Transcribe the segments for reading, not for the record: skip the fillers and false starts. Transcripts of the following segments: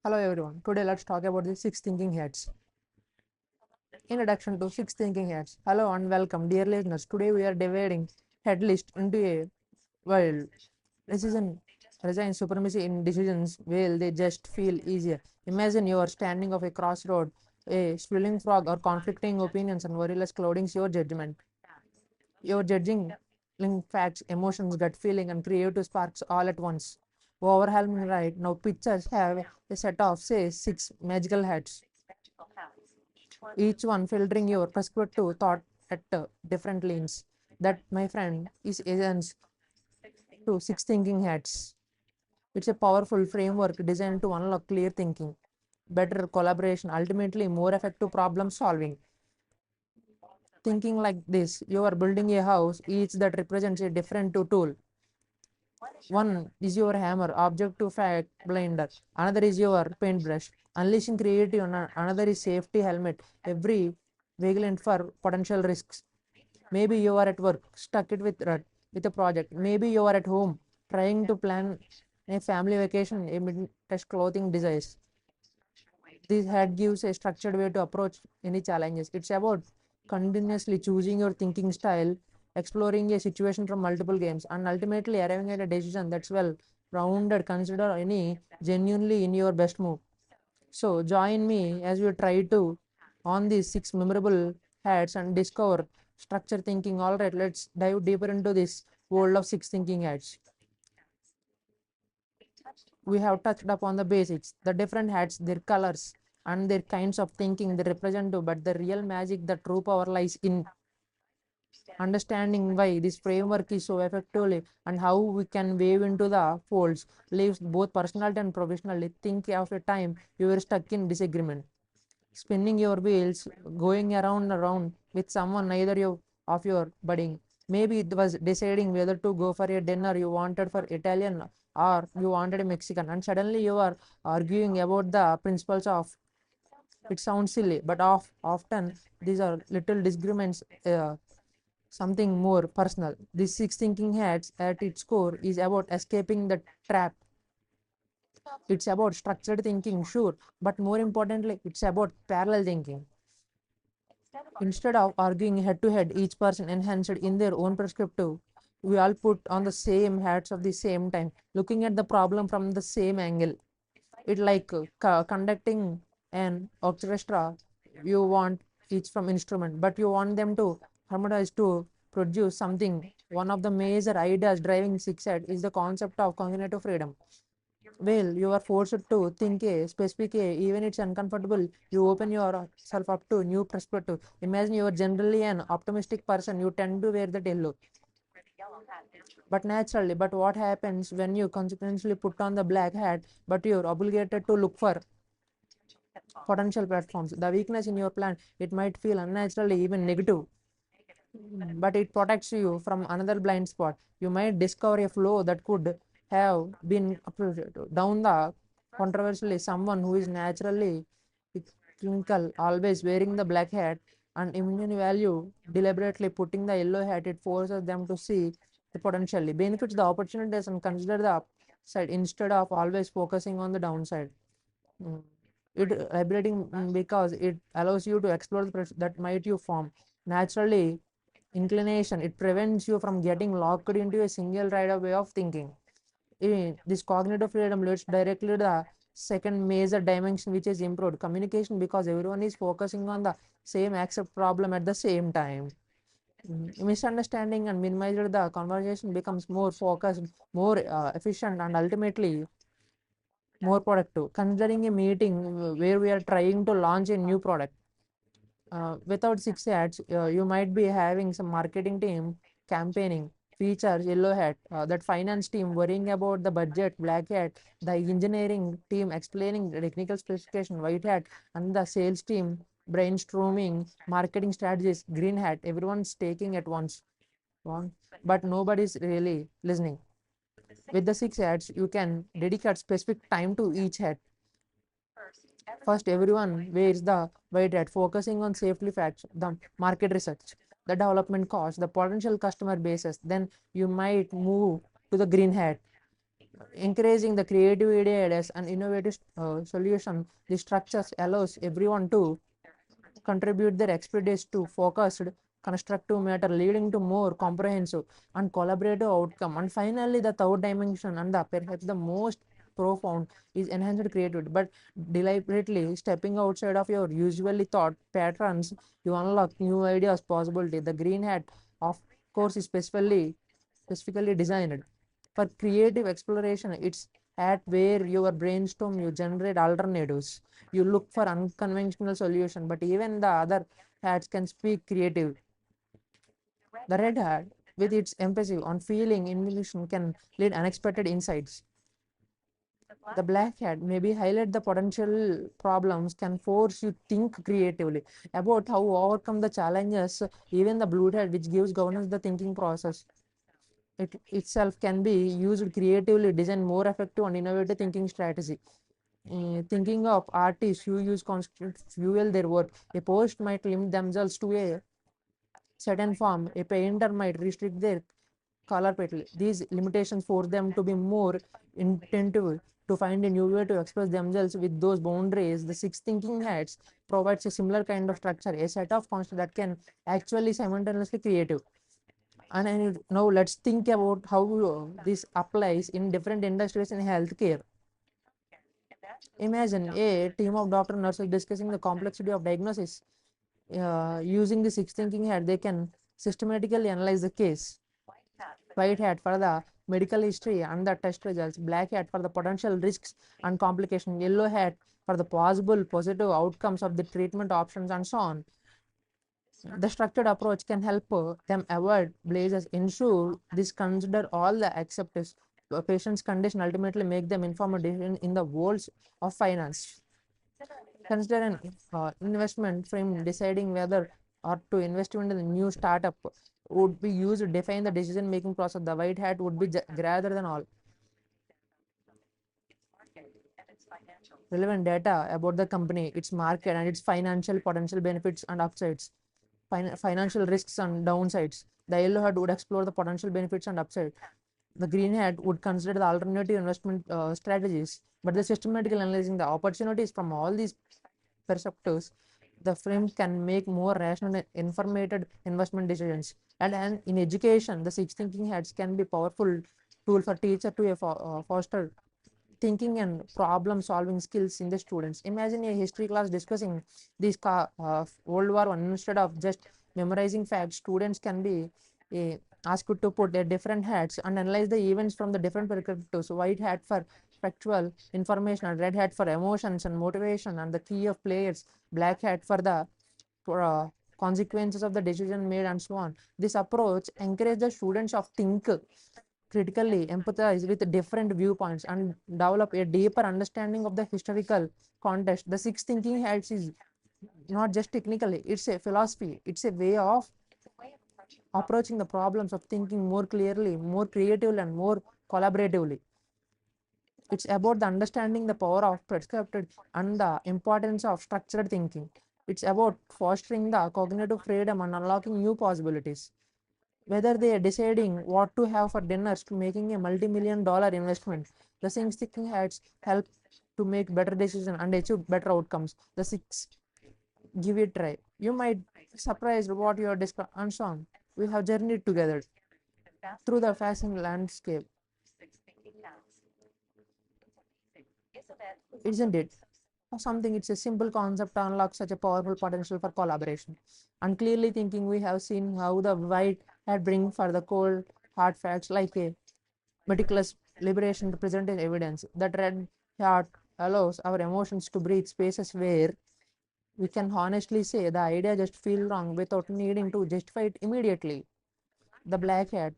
Hello everyone. Today let's talk about the six thinking heads. Introduction to six thinking heads. Hello and welcome, dear listeners. Today we are dividing head list into a world. Decision resign supremacy in decisions will they just feel easier. Imagine you are standing off a crossroad, a swirling frog or conflicting opinions and worryless clouding your judgment. You're judging facts, emotions, gut feeling, and creative sparks all at once. Overwhelming right now, pictures have a set of, say, six magical heads, each one filtering your perspective thought at different lanes. That, my friend, is essence to six thinking heads. It's a powerful framework designed to unlock clear thinking, better collaboration, ultimately more effective problem solving. Thinking like this, you are building a house, each that represents a different tool. One is your hammer, objective fact blinder. Another is your paintbrush, unleashing creativity. Another is safety helmet, every vigilant for potential risks. Maybe you are at work, stuck it with a project. Maybe you are at home, trying to plan a family vacation amid test clothing desires. This head gives a structured way to approach any challenges. It's about continuously choosing your thinking style, exploring a situation from multiple games, and ultimately arriving at a decision that's well rounded. Consider any genuinely in your best move. So join me as we try to on these six memorable hats and discover structure thinking. All right, let's dive deeper into this world of six thinking hats. We have touched upon the basics, the different hats, their colors, and their kinds of thinking they represent to, but the real magic, the true power lies in understanding why this framework is so effectively and how we can wave into the folds, leaves both personality and professionally. Think of a time you were stuck in disagreement, spinning your wheels, going around and around with someone neither you of your budding. Maybe it was deciding whether to go for a dinner you wanted for Italian or you wanted a Mexican, and suddenly you are arguing about the principles of. It sounds silly, but often these are little disagreements. Something more personal. This six thinking hats at its core is about escaping the trap. It's about structured thinking, sure, but more importantly, it's about parallel thinking. Instead of arguing head to head, each person enhanced in their own perspective. We all put on the same hats at the same time, looking at the problem from the same angle. It like conducting an orchestra. You want each from instrument, but you want them to harmonize to produce something. One of the major ideas driving six head is the concept of cognitive freedom. Well, you are forced to think a specific a, even it's uncomfortable. You open yourself up to new perspective. Imagine you are generally an optimistic person. You tend to wear the yellow. But naturally, but what happens when you consequently put on the black hat, but you're obligated to look for potential platforms. The weakness in your plan, it might feel unnaturally even negative, but it protects you from another blind spot. You might discover a flow that could have been approached down the controversially someone who is naturally clinical, always wearing the black hat and immune value, deliberately putting the yellow hat, it forces them to see the potentially benefits, the opportunities, and consider the upside instead of always focusing on the downside. Mm. It liberating because it allows you to explore the that might you form naturally inclination. It prevents you from getting locked into a single right of way of thinking. This cognitive freedom leads directly to the second major dimension, which is improved communication, because everyone is focusing on the same accept problem at the same time. Misunderstanding and minimized, the conversation becomes more focused, more efficient, and ultimately more productive. Considering a meeting where we are trying to launch a new product, without six hats, you might be having some marketing team campaigning features, yellow hat, that finance team worrying about the budget, black hat, the engineering team explaining the technical specification, white hat, and the sales team brainstorming marketing strategies, green hat. Everyone's taking at once, one, but nobody's really listening. With the six hats, you can dedicate specific time to each hat. First, everyone wears the white hat, focusing on safety facts, the market research, the development cost, the potential customer bases. Then you might move to the green hat, encouraging the creative ideas and innovative solution. The structures allows everyone to contribute their expertise to focused constructive matter, leading to more comprehensive and collaborative outcome. And finally, the third dimension and the perhaps the most profound is enhanced creativity. But deliberately stepping outside of your usually thought patterns, you unlock new ideas possibility. The green hat, of course, is specifically designed for creative exploration. It's at where your brainstorm, you generate alternatives, you look for unconventional solution. But even the other hats can speak creative. The red hat, with its emphasis on feeling intuition, can lead unexpected insights. The black hat maybe highlight the potential problems, can force you think creatively about how to overcome the challenges. Even the blue hat, which gives governance the thinking process, it itself can be used creatively, design more effective and innovative thinking strategy. Thinking of artists who use constant fuel their work, a poet might limit themselves to a certain form, a painter might restrict their color palette. These limitations force them to be more intentive, to find a new way to express themselves with those boundaries. The six thinking hats provides a similar kind of structure, a set of concepts that can actually simultaneously creative. And now let's think about how this applies in different industries in healthcare. Imagine a team of doctor nurses discussing the complexity of diagnosis. Using the six thinking hat, they can systematically analyze the case. White hat for the medical history and the test results, black hat for the potential risks and complications, yellow hat for the possible positive outcomes of the treatment options, and so on. The structured approach can help them avoid blazes, ensure this consider all the acceptance patient's condition, ultimately make them informed decision in the worlds of finance. Consider an investment frame, deciding whether or to invest in a new startup would be used to define the decision making process. The white hat would be greater than all relevant data about the company, its market, and its financial potential benefits and upsides, financial risks and downsides. The yellow hat would explore the potential benefits and upside. The green hat would consider the alternative investment strategies. But the systematically analyzing the opportunities from all these perspectives, the frame can make more rational and informated investment decisions. And in education, the six thinking hats can be powerful tool for teacher to foster thinking and problem solving skills in the students. Imagine a history class discussing this World War I. Instead of just memorizing facts, students can be asked to put their different hats and analyze the events from the different perspectives. White hat for factual information, and red hat for emotions and motivation and the key of players, black hat for the for, consequences of the decision made, and so on. This approach encourages the students of think critically, empathize with different viewpoints, and develop a deeper understanding of the historical context. The six thinking hats is not just technically, it's a philosophy, it's a way of approaching the problems of thinking more clearly, more creatively, and more collaboratively. It's about the understanding the power of prescripted and the importance of structured thinking. It's about fostering the cognitive freedom and unlocking new possibilities. Whether they are deciding what to have for dinners to making a multi-million-dollar investment, the six thinking hats help to make better decisions and achieve better outcomes. The six, give it a try. You might be surprised what you are discovering, and so on. We have journeyed together through the fascinating landscape, isn't it? Or something, it's a simple concept to unlock such a powerful potential for collaboration. And clearly thinking, we have seen how the white hat bring for the cold hard facts like a meticulous liberation to present in evidence. That red hat allows our emotions to breathe spaces where we can honestly say the idea just feel wrong without needing to justify it immediately. The black hat,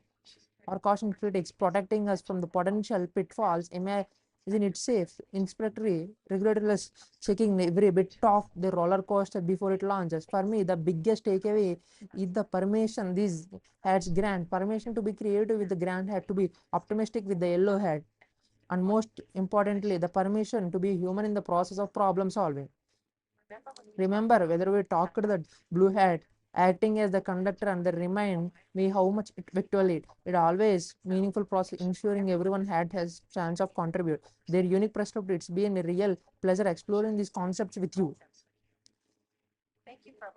or caution critics, protecting us from the potential pitfalls. Imagine it safe, inspectory, regulatorless, checking every bit of the roller coaster before it launches. For me, the biggest takeaway is the permission these hats grant. Permission to be creative with the grant hat, to be optimistic with the yellow hat, and most importantly, the permission to be human in the process of problem solving. Remember, whether we talked the blue hat acting as the conductor, and they remind me how much it virtually it always meaningful process, ensuring everyone had his chance of contribute their unique perspective. It's been a real pleasure exploring these concepts with you.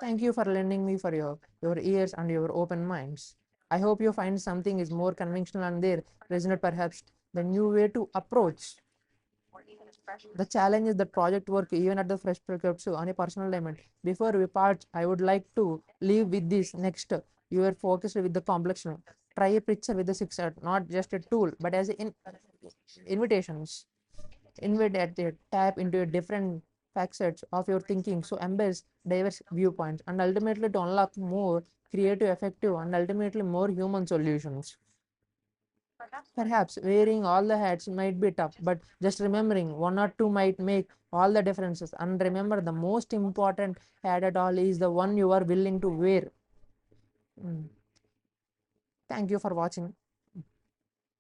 Thank you for lending me for your ears and your open minds. I hope you find something is more conventional and there resonate perhaps the new way to approach. The challenge is that project work even at the fresh perspective on a personal dimension. Before we part, I would like to leave with this next. You are focused with the complexion. Try a picture with the six art, not just a tool, but as invitations. Invite at the tap into a different facets of your thinking. So embrace diverse viewpoints and ultimately to unlock more creative, effective, and ultimately more human solutions. Perhaps wearing all the hats might be tough, but just remembering one or two might make all the differences. And remember, the most important hat at all is the one you are willing to wear. Mm. Thank you for watching.